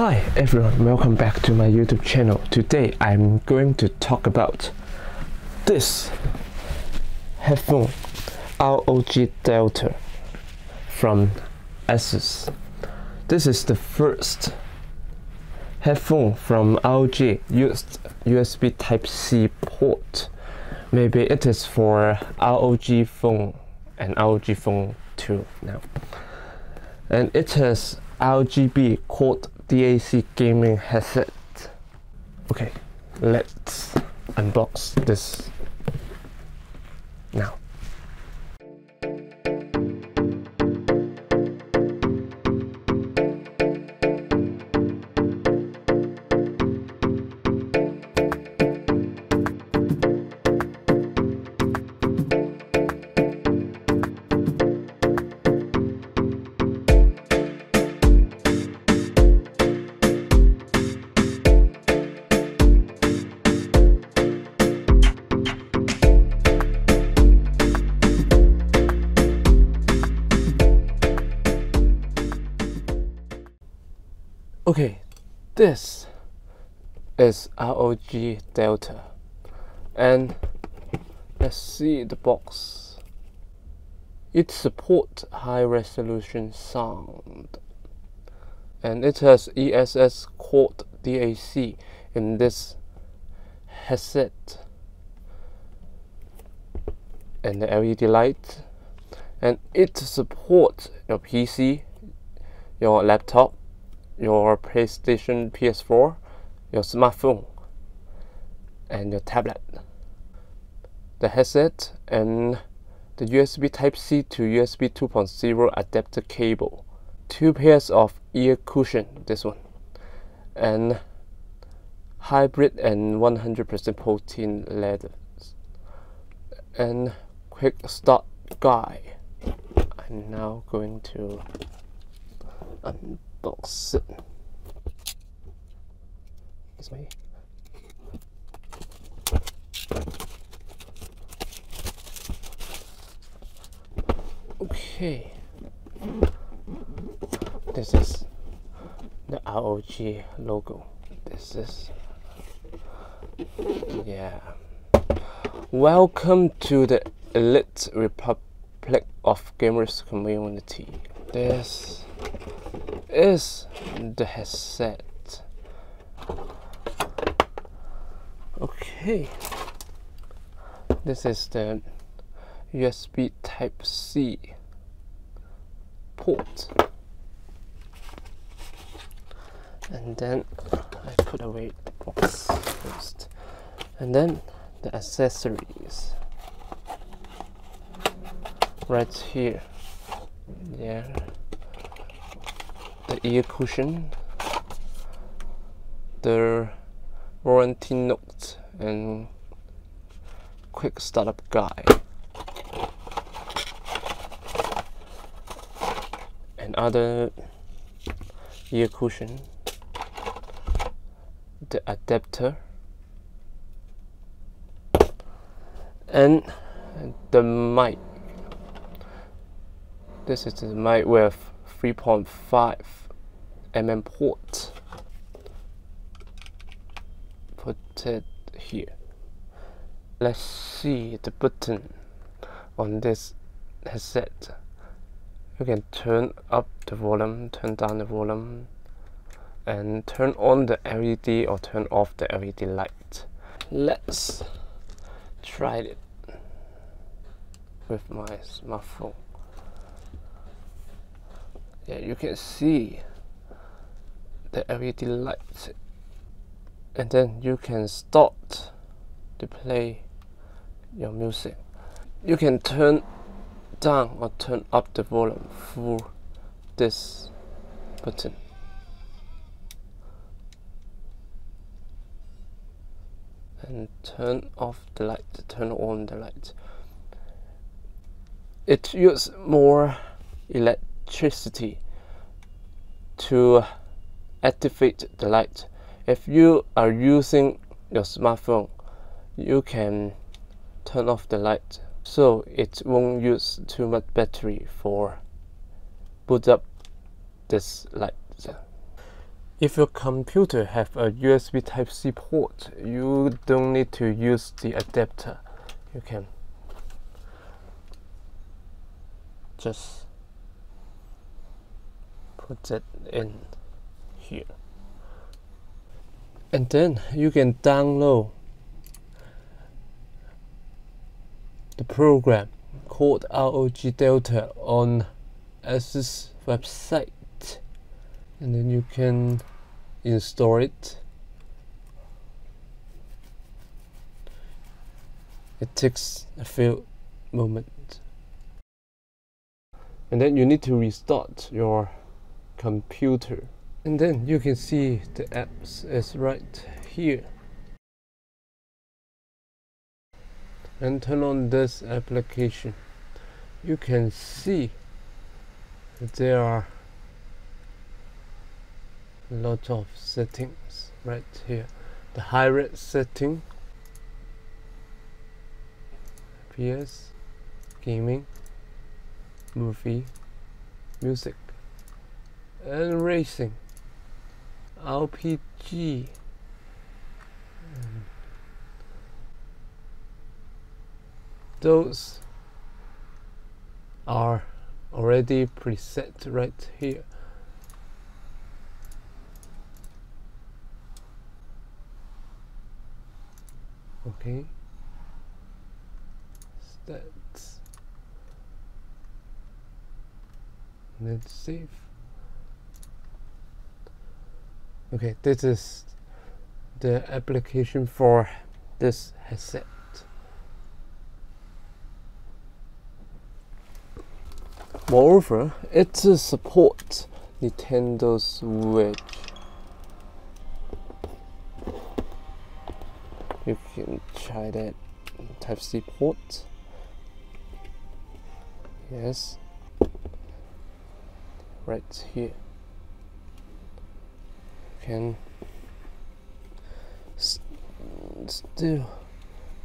Hi everyone, welcome back to my YouTube channel. Today I'm going to talk about this headphone ROG Delta from ASUS. This is the first headphone from ROG used USB Type-C port. Maybe it is for ROG phone and ROG phone 2 now. And it has RGB Quad-DAC gaming headset. Okay, let's unbox this now. Okay, this is ROG Delta, and let's see the box. It supports high resolution sound, and it has ESS Quad-DAC in this headset, and the LED light, and it supports your PC, your laptop, your PlayStation, PS4, your smartphone, and your tablet. The headset and the USB Type-C to USB 2.0 adapter cable. 2 pairs of ear cushion, this one, and hybrid and 100% protein leather, and quick start guide. I'm now going to unbox it. This way. Okay, this is the ROG logo. This is, yeah. Welcome to the elite republic of gamers community. This is the headset. Okay, this is the USB Type-C port, and then I put away the box first, and then the accessories right here. Yeah, the ear cushion, the warranty note, and quick startup guide, and other ear cushion, the adapter, and the mic. This is the mic with 3.5 mm port. Put it here. Let's see the button on this headset. You can turn up the volume, turn down the volume, and turn on the LED or turn off the LED light. Let's try it with my smartphone. Yeah, you can see the LED light, and then you can start to play your music. You can turn down or turn up the volume through this button. And turn off the light, turn on the light. It uses more electricity to activate the light. If you are using your smartphone, you can turn off the light so it won't use too much battery for boot up this light. If your computer have a USB Type-C port, you don't need to use the adapter. You can just put it in here. And then you can download the program called ROG Delta on ASUS website, and then you can install it. It takes a few moments, and then you need to restart your computer, and then you can see the apps is right here. And turn on this application. You can see that there are a lot of settings right here. The Hi-Res setting, FPS, gaming, movie, music, and racing, RPG. Those are already preset right here. Okay, stats, let's save. Okay, this is the application for this headset. Moreover, it supports Nintendo Switch. You can try that Type-C port. Yes, right here. You can still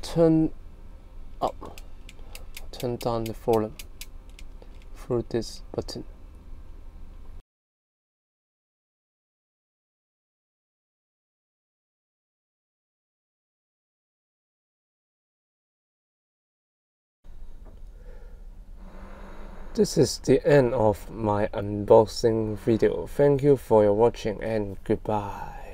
turn up, turn down the volume through this button. This is the end of my unboxing video. Thank you for your watching and goodbye.